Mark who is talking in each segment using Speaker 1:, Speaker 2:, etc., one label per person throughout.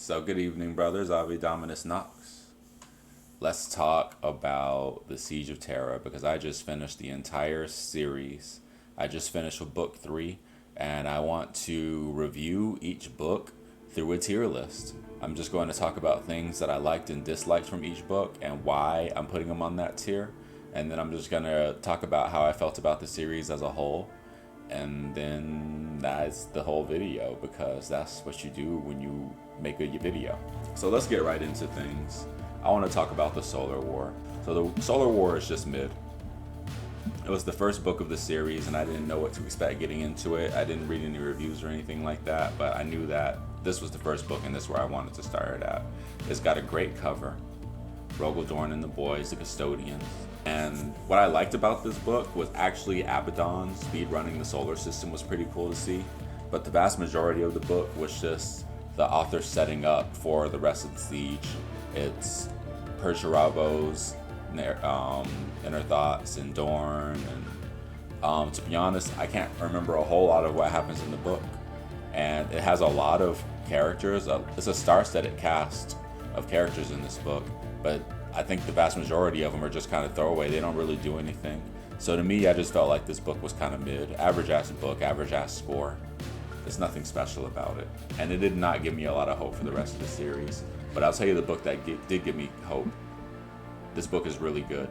Speaker 1: So good evening, brothers. Avi Dominus Nox. Let's talk about the Siege of Terra because I just finished the entire series. I just finished with book 3, and I want to review each book through a tier list. I'm just going to talk about things that I liked and disliked from each book and why I'm putting them on that tier. And then I'm just going to talk about how I felt about the series as a whole, and then that's the whole video because that's what you do when you make a video. So let's get right into things. I want to talk about the Solar War. So the Solar War is just mid. It was the first book of the series, and I didn't know what to expect getting into it. I didn't read any reviews or anything like that, but I knew that this was the first book, and this is where I wanted to start it at. It's got a great cover. Rogaldorn and the boys, the custodians. And what I liked about this book was actually Abaddon speedrunning the solar system was pretty cool to see. But the vast majority of the book was just the author setting up for the rest of the siege. It's Perturavo's inner thoughts and Dorn. And to be honest, I can't remember a whole lot of what happens in the book. And it has a lot of characters. It's a star-studded cast of characters in this book. But I think the vast majority of them are just kind of throwaway. They don't really do anything. So to me, I just felt like this book was kind of mid. Average ass book, average ass score. There's nothing special about it. And it did not give me a lot of hope for the rest of the series. But I'll tell you the book that did give me hope. This book is really good.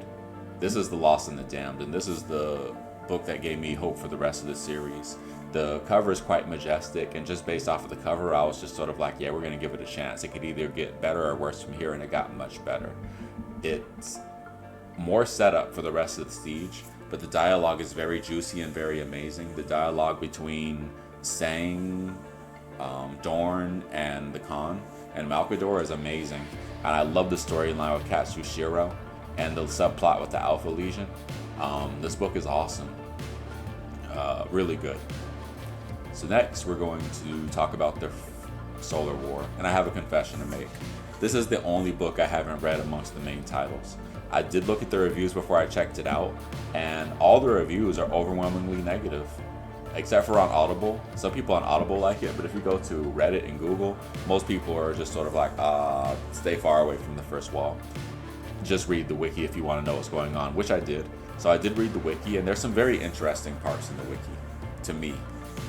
Speaker 1: This is The Lost and the Damned. And this is the book that gave me hope for the rest of the series. The cover is quite majestic, and just based off of the cover, I was just sort of like, yeah, we're going to give it a chance. It could either get better or worse from here, and it got much better. It's more setup for the rest of the siege, but the dialogue is very juicy and very amazing. The dialogue between Sang, Dorn, and the Khan and Malkador is amazing. And I love the storyline with Katsushiro and the subplot with the Alpha Legion. This book is awesome. Really good. So next, we're going to talk about the Solar War, and I have a confession to make. This is the only book I haven't read amongst the main titles. I did look at the reviews before I checked it out, and all the reviews are overwhelmingly negative, except for on Audible. Some people on Audible like it, but if you go to Reddit and Google, most people are just sort of like, stay far away from the first wall. Just read the wiki if you want to know what's going on, which I did. So I did read the wiki, and there's some very interesting parts in the wiki, to me.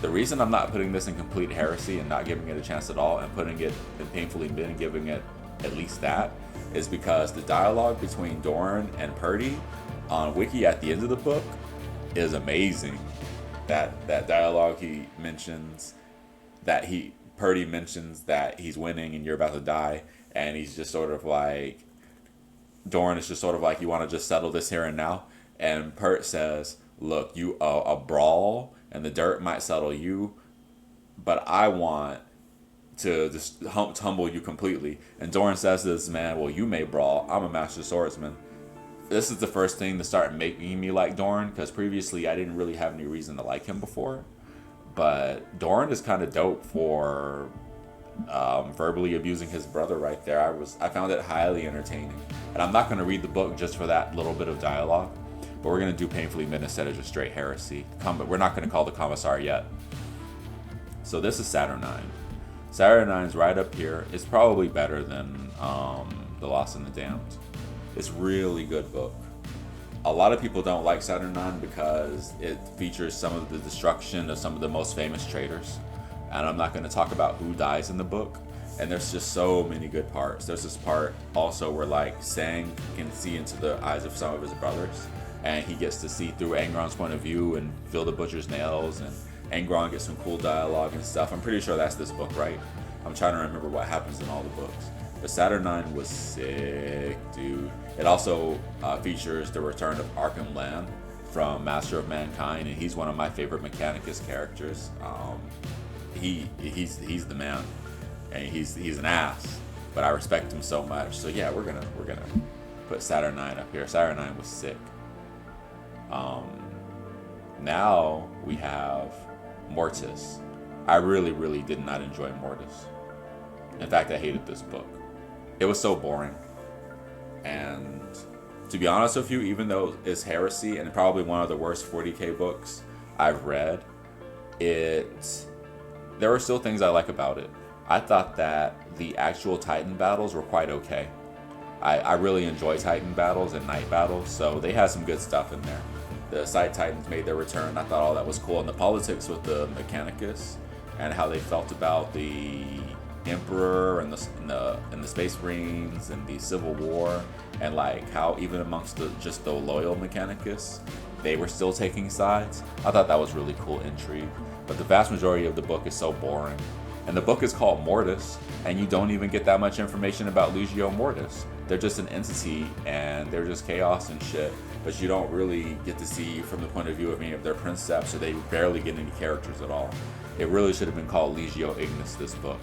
Speaker 1: The reason I'm not putting this in complete heresy and not giving it a chance at all and putting it in painfully mid and giving it at least that is because the dialogue between Dorn and Purdy on wiki at the end of the book is amazing. That dialogue he mentions that Purdy mentions that he's winning and you're about to die, and he's just sort of like, Dorn is just sort of like, you want to just settle this here and now? And Pert says, look, you a brawl and the dirt might settle you, but I want to just humble you completely. And Dorn says to this man, well, you may brawl. I'm a master swordsman. This is the first thing to start making me like Dorn, because previously I didn't really have any reason to like him before. But Dorn is kind of dope for verbally abusing his brother right there. I found it highly entertaining. And I'm not going to read the book just for that little bit of dialogue. But we're going to do Painfully Mid instead of just straight heresy. We're not going to call the Commissar yet. So this is Saturnine. Saturnine's right up here. It's probably better than The Lost and the Damned. It's really good book. A lot of people don't like Saturnine because it features some of the destruction of some of the most famous traders. And I'm not going to talk about who dies in the book. And there's just so many good parts. There's this part also where like Sang can see into the eyes of some of his brothers. And he gets to see through Angron's point of view and feel the butcher's nails, and Angron gets some cool dialogue and stuff. I'm pretty sure that's this book, right? I'm trying to remember what happens in all the books. But Saturnine was sick, dude. It also features the return of Arkham Land from Master of Mankind, and he's one of my favorite Mechanicus characters. He's the man, and he's an ass, but I respect him so much. So yeah, we're gonna put Saturnine up here. Saturnine was sick. Now we have Mortis. I really did not enjoy Mortis. In fact, I hated this book. It was so boring. And to be honest with you, even though it's heresy and probably one of the worst 40k books I've read, there are still things I like about it. I thought that the actual Titan battles were quite okay. I really enjoy Titan battles and Night battles, so they had some good stuff in there. The Side Titans made their return. I thought all that was cool. And the politics with the Mechanicus and how they felt about the Emperor and the Space Marines and the Civil War, and like how even amongst just the loyal Mechanicus, they were still taking sides. I thought that was really cool intrigue. But the vast majority of the book is so boring. And the book is called Mortis, and you don't even get that much information about Legio Mortis. They're just an entity, and they're just chaos and shit. But you don't really get to see from the point of view of any of their princeps, or they barely get any characters at all. It really should have been called Legio Ignis, this book,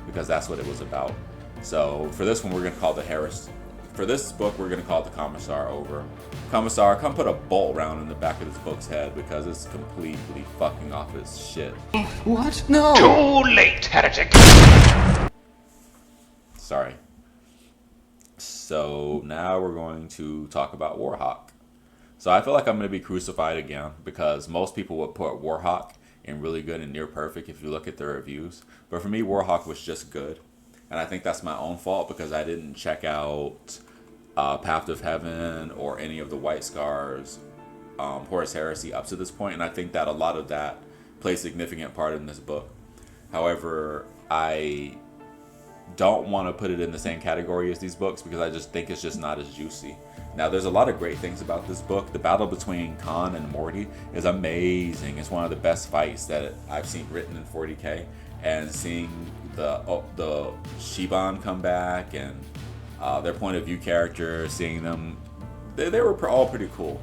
Speaker 1: because that's what it was about. So for this one, we're going to call it the Harris. For this book, we're going to call it the Commissar over. Commissar, come put a bolt round in the back of this book's head because it's completely fucking off its shit.
Speaker 2: What? No!
Speaker 3: Too late, heretic!
Speaker 1: Sorry. So now we're going to talk about Warhawk. So I feel like I'm going to be crucified again because most people would put Warhawk in really good and near perfect if you look at the reviews. But for me, Warhawk was just good. And I think that's my own fault because I didn't check out Path of Heaven or any of the White Scars, Horus Heresy up to this point. And I think that a lot of that plays a significant part in this book. However, I don't want to put it in the same category as these books because I just think it's just not as juicy. Now, there's a lot of great things about this book. The battle between Khan and Morty is amazing. It's one of the best fights that I've seen written in 40K. And seeing the Shiban come back and their point of view character, seeing them, they were all pretty cool.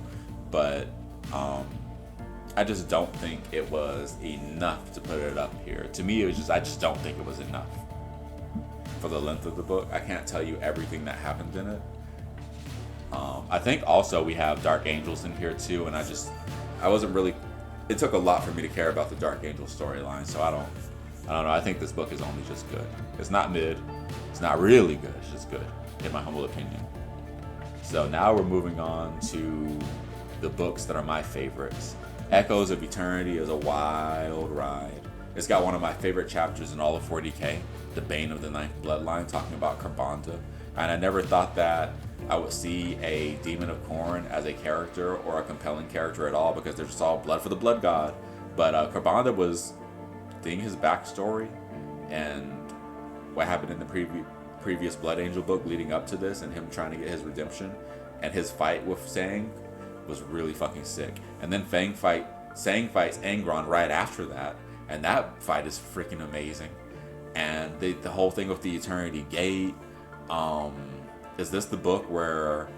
Speaker 1: But I just don't think it was enough to put it up here. To me, I just don't think it was enough for the length of the book. I can't tell you everything that happened in it. I think also we have Dark Angels in here too, and I wasn't really. It took a lot for me to care about the Dark Angel storyline, so I don't know. I think this book is only just good. It's not mid. It's not really good. It's just good, in my humble opinion. So now we're moving on to the books that are my favorites. Echoes of Eternity is a wild ride. It's got one of my favorite chapters in all of 40K, the Bane of the Ninth Bloodline, talking about Karbanda. And I never thought that I would see a Demon of Khorne as a character or a compelling character at all because they're just all blood for the blood god. But Karbanda was seeing his backstory and what happened in the previous Blood Angel book leading up to this and him trying to get his redemption and his fight with Sang was really fucking sick. And then Sang fights Angron right after that, and that fight is freaking amazing. And the whole thing with the Eternity Gate. Is this the book where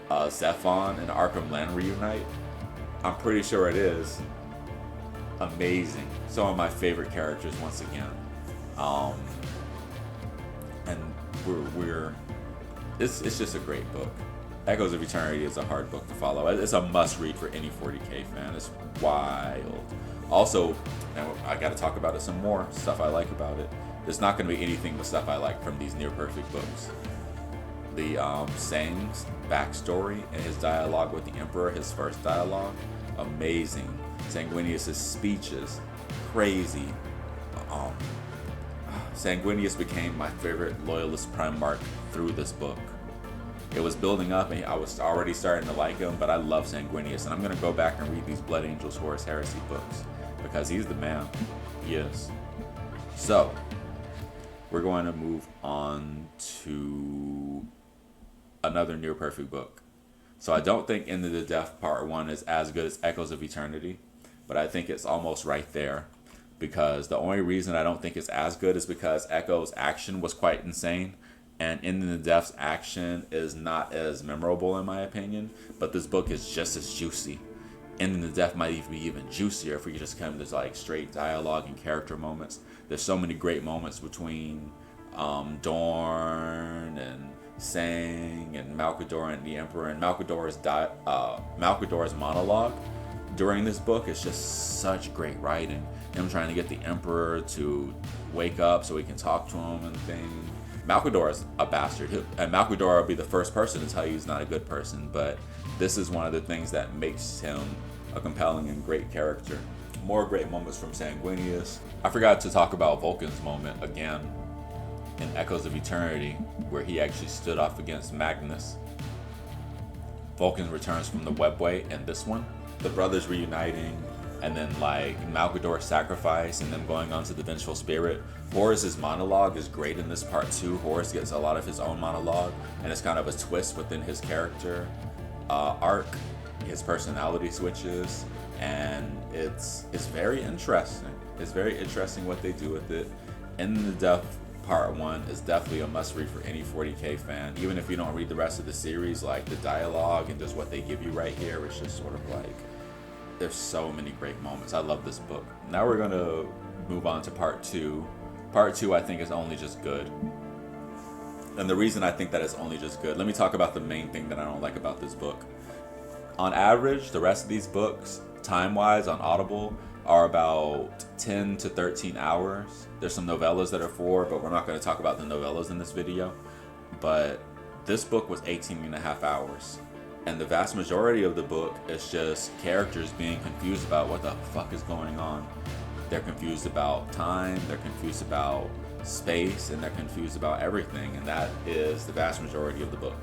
Speaker 1: Zephon and Arkham Land reunite? I'm pretty sure it is. Amazing. Some of my favorite characters once again. And it's just a great book. Echoes of Eternity is a hard book to follow. It's a must read for any 40K fan. It's wild. Also, now I got to talk about it some more. Stuff I like about it. There's not going to be anything but stuff I like from these near perfect books. The Sang's backstory and his dialogue with the Emperor, his first dialogue, amazing. Sanguinius' speeches, crazy. Sanguinius became my favorite loyalist Primarch through this book. It was building up and I was already starting to like him, but I love Sanguinius and I'm going to go back and read these Blood Angels Horus Heresy books because he's the man. He is. So, we're going to move on to another near perfect book. So I don't think Into the Death Part 1 is as good as Echoes of Eternity, but I think it's almost right there because the only reason I don't think it's as good is because Echo's action was quite insane and Into the Death's action is not as memorable in my opinion, but this book is just as juicy. Into the Death might even be even juicier if we could just come to like straight dialogue and character moments. There's so many great moments between Dorn and Sang and Malkador and the Emperor, and Malkador's monologue during this book is just such great writing. Him trying to get the Emperor to wake up so he can talk to him and things. Malkador is a bastard, and Malkador will be the first person to tell you he's not a good person, but this is one of the things that makes him a compelling and great character. more great moments from Sanguinius. I forgot to talk about Vulcan's moment again in Echoes of Eternity, where he actually stood off against Magnus. Vulcan returns from the webway in this one. The brothers reuniting, and then like Malgador's sacrifice, and them going on to the Vengeful Spirit. Horus's monologue is great in this part too. Horus gets a lot of his own monologue, and it's kind of a twist within his character arc. His personality switches, and it's very interesting. It's very interesting what they do with it. In the Depth Part 1 is definitely a must read for any 40k fan. Even if you don't read the rest of the series, like the dialogue and just what they give you right here, it's just sort of like, there's so many great moments. I love this book. Now we're gonna move on to Part 2. Part 2 I think is only just good. And the reason I think that it's only just good, let me talk about the main thing that I don't like about this book. On average, the rest of these books, time-wise on Audible, are about 10 to 13 hours. There's some novellas that are 4, but we're not going to talk about the novellas in this video. But this book was 18 and a half hours. And the vast majority of the book is just characters being confused about what the fuck is going on. They're confused about time, they're confused about space, and they're confused about everything. And that is the vast majority of the book.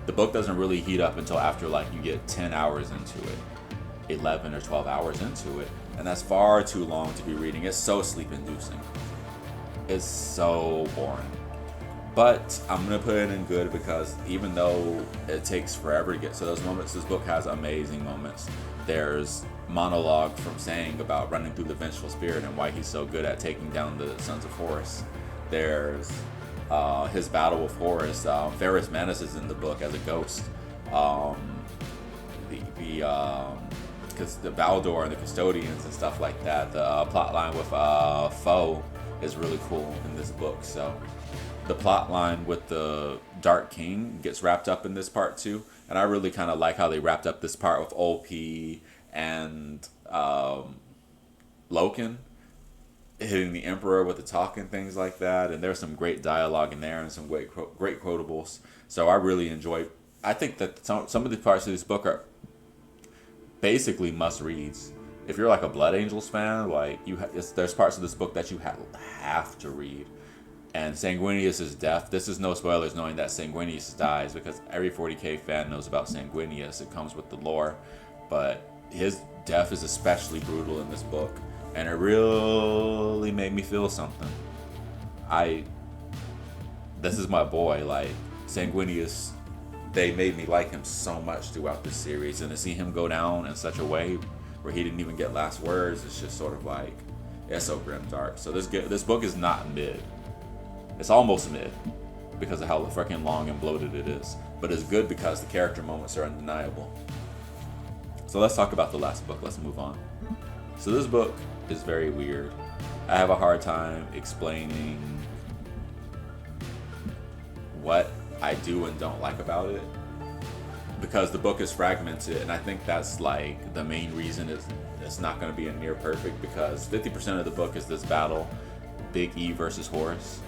Speaker 1: The book doesn't really heat up until after like you get 10 hours into it, 11 or 12 hours into it. And that's far too long to be reading. It's so sleep-inducing. It's so boring. But I'm going to put it in good because even though it takes forever to get to those moments, this book has amazing moments. There's monologue from Sang about running through the Vengeful Spirit and why he's so good at taking down the Sons of Horus. There's his battle with Horus. Ferrus Manus is in the book as a ghost. Because the Baldor and the Custodians and stuff like that. The plot line with Foe is really cool in this book. So the plot line with the Dark King gets wrapped up in this part too. And I really kind of like how they wrapped up this part with OP and Loken hitting the Emperor with the talk and things like that. And there's some great dialogue in there and some great quotables. So I really enjoy. I think that some of the parts of this book are basically must reads. If you're like a Blood Angels fan, like there's parts of this book that you have to read. And Sanguinius' death, this is no spoilers knowing that Sanguinius dies because every 40k fan knows about Sanguinius. It comes with the lore. But his death is especially brutal in this book. And it really made me feel something. This is my boy. Like, Sanguinius, they made me like him so much throughout this series. And to see him go down in such a way where he didn't even get last words, it's just sort of like, it's so grim dark. So this book is not mid. It's almost mid because of how freaking long and bloated it is. But it's good because the character moments are undeniable. So let's talk about the last book. Let's move on. So this book is very weird. I have a hard time explaining what I do and don't like about it because the book is fragmented, and I think that's like the main reason it's not going to be a near perfect because 50% of the book is this battle, Big E versus Horus.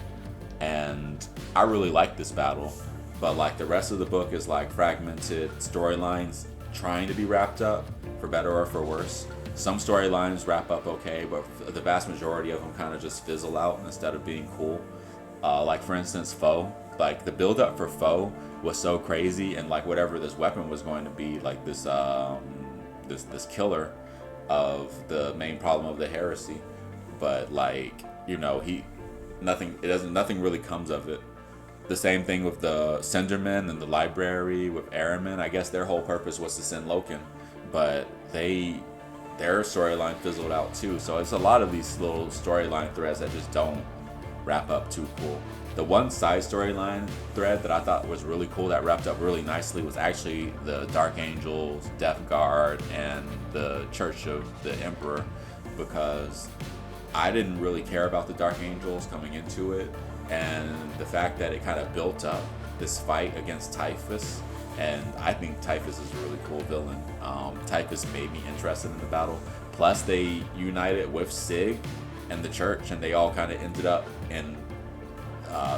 Speaker 1: And I really like this battle, but like the rest of the book is like fragmented storylines trying to be wrapped up for better or for worse. Some storylines wrap up okay, but the vast majority of them kind of just fizzle out instead of being cool. Like for instance, Foe. Like the build up for Foe was so crazy, and like whatever this weapon was going to be, like this killer of the main problem of the heresy. But like, you know, nothing really comes of it. The same thing with the Sendermen and the library with Araman. I guess their whole purpose was to send Loken, but their storyline fizzled out too. So it's a lot of these little storyline threads that just don't wrap up too cool. The one side storyline thread that I thought was really cool that wrapped up really nicely was actually the Dark Angels, Death Guard, and the Church of the Emperor, because I didn't really care about the Dark Angels coming into it, and the fact that it kind of built up this fight against Typhus, and I think Typhus is a really cool villain. Typhus made me interested in the battle. Plus, they united with Sig and the Church, and they all kind of ended up in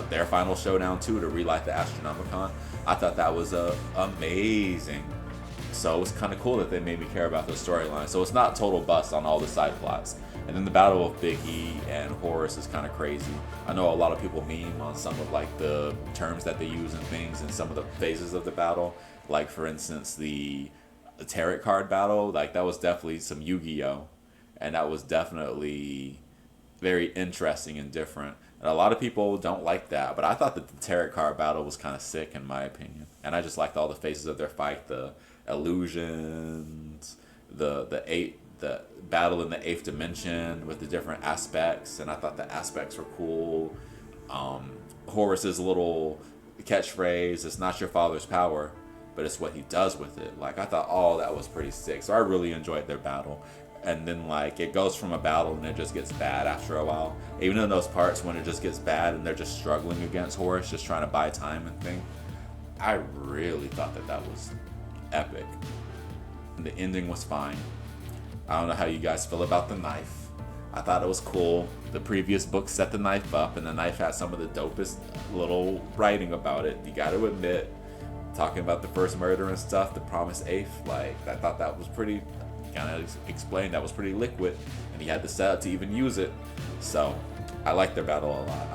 Speaker 1: their final showdown too to relight the Astronomicon. I thought that was amazing. So it was kind of cool that they made me care about the storyline. So it's not total bust on all the side plots. And then the battle of Big E and Horus is kind of crazy. I know a lot of people meme on some of like the terms that they use and things and some of the phases of the battle. Like for instance, the tarot card battle, like that was definitely some Yu-Gi-Oh! And that was definitely very interesting and different. And a lot of people don't like that, but I thought that the tarot card battle was kind of sick in my opinion. And I just liked all the phases of their fight, the illusions, the battle in the eighth dimension with the different aspects, and I thought the aspects were cool. Horus's little catchphrase, "It's not your father's power, but it's what he does with it." Like I thought all that was pretty sick. So I really enjoyed their battle. And then like it goes from a battle and it just gets bad after a while. Even in those parts when it just gets bad and they're just struggling against Horus, just trying to buy time and thing. I really thought that was epic. And the ending was fine. I don't know how you guys feel about the knife. I thought it was cool. The previous book set the knife up, and the knife had some of the dopest little writing about it. You got to admit, talking about the first murder and stuff, the promised eighth, like I thought that was pretty. Kind of explained that was pretty liquid, and he had the setup to even use it. So I liked their battle a lot.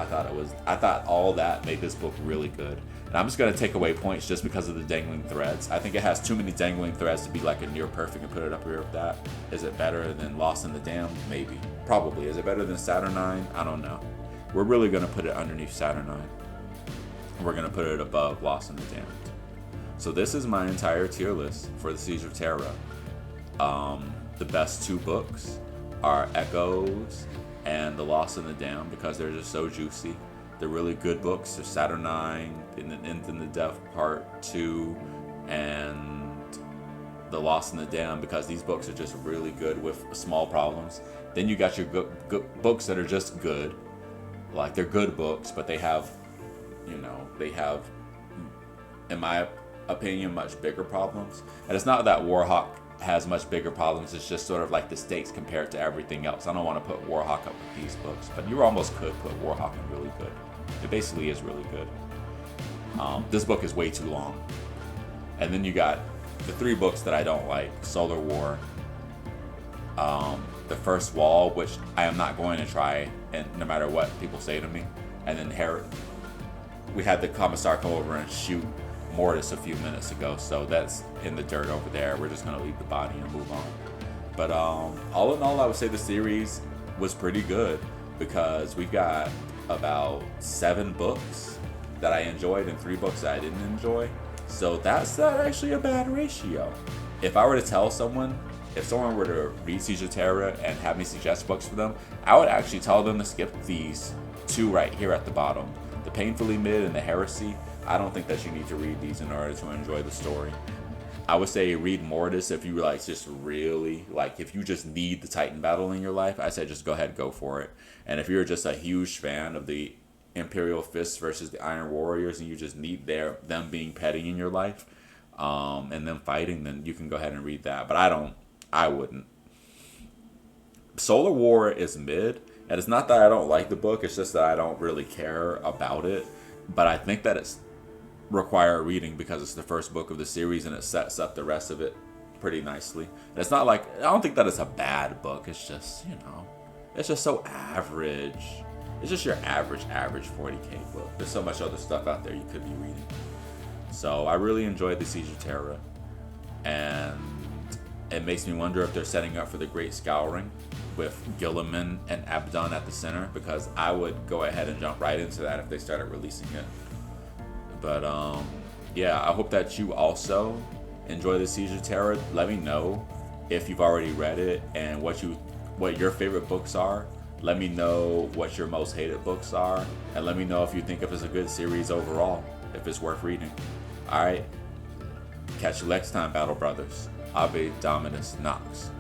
Speaker 1: I thought all that made this book really good. And I'm just gonna take away points just because of the dangling threads. I think it has too many dangling threads to be like a near perfect and put it up here with that. Is it better than Lost in the Dam? Maybe. Probably. Is it better than Saturnine? I don't know. We're really gonna put it underneath Saturnine. We're gonna put it above Lost in the Damned. So this is my entire tier list for the Siege of Terra. The best two books are Echoes and The Lost in the Dam because they're just so juicy. They're really good books. They're Saturnine, and then End in the Death Part 2, and The Lost in the Dam because these books are just really good with small problems. Then you got your good books that are just good. Like they're good books, but they have, in my opinion, much bigger problems. And it's not that Warhawk has much bigger problems. It's just sort of like the stakes compared to everything else. I don't want to put Warhawk up with these books, but you almost could put Warhawk in really good. It basically is really good. This book is way too long. And then you got the three books that I don't like: Solar War, The First Wall, which I am not going to try, and no matter what people say to me, and then we had the commissar come over and shoot Mortis a few minutes ago, so that's in the dirt over there. We're just gonna leave the body and move on. But all in all, I would say the series was pretty good because we got about 7 books that I enjoyed and 3 books that I didn't enjoy. So that's not actually a bad ratio. If I were to tell someone, if someone were to read Siege of Terra and have me suggest books for them, I would actually tell them to skip these 2 right here at the bottom, the Painfully Mid and the Heresy. I don't think that you need to read these in order to enjoy the story. I would say read Mortis if you like just really, like if you just need the Titan battle in your life, I say just go ahead and go for it. And if you're just a huge fan of the Imperial Fists versus the Iron Warriors and you just need them being petty in your life and them fighting, then you can go ahead and read that. But I wouldn't. Solar War is mid, and it's not that I don't like the book, it's just that I don't really care about it. But I think that it's require reading because it's the first book of the series and it sets up the rest of it pretty nicely. And it's not like, I don't think that it's a bad book. It's just, it's just so average. It's just your average 40K book. There's so much other stuff out there you could be reading. So I really enjoyed the Siege of Terra, and it makes me wonder if they're setting up for the Great Scouring with Gilliman and Abaddon at the center, because I would go ahead and jump right into that if they started releasing it. But yeah, I hope that you also enjoy the Siege of Terra. Let me know if you've already read it and what your favorite books are. Let me know what your most hated books are, and let me know if you think if it's a good series overall, if it's worth reading. Alright, catch you next time, Battle Brothers. Ave Dominus Nox.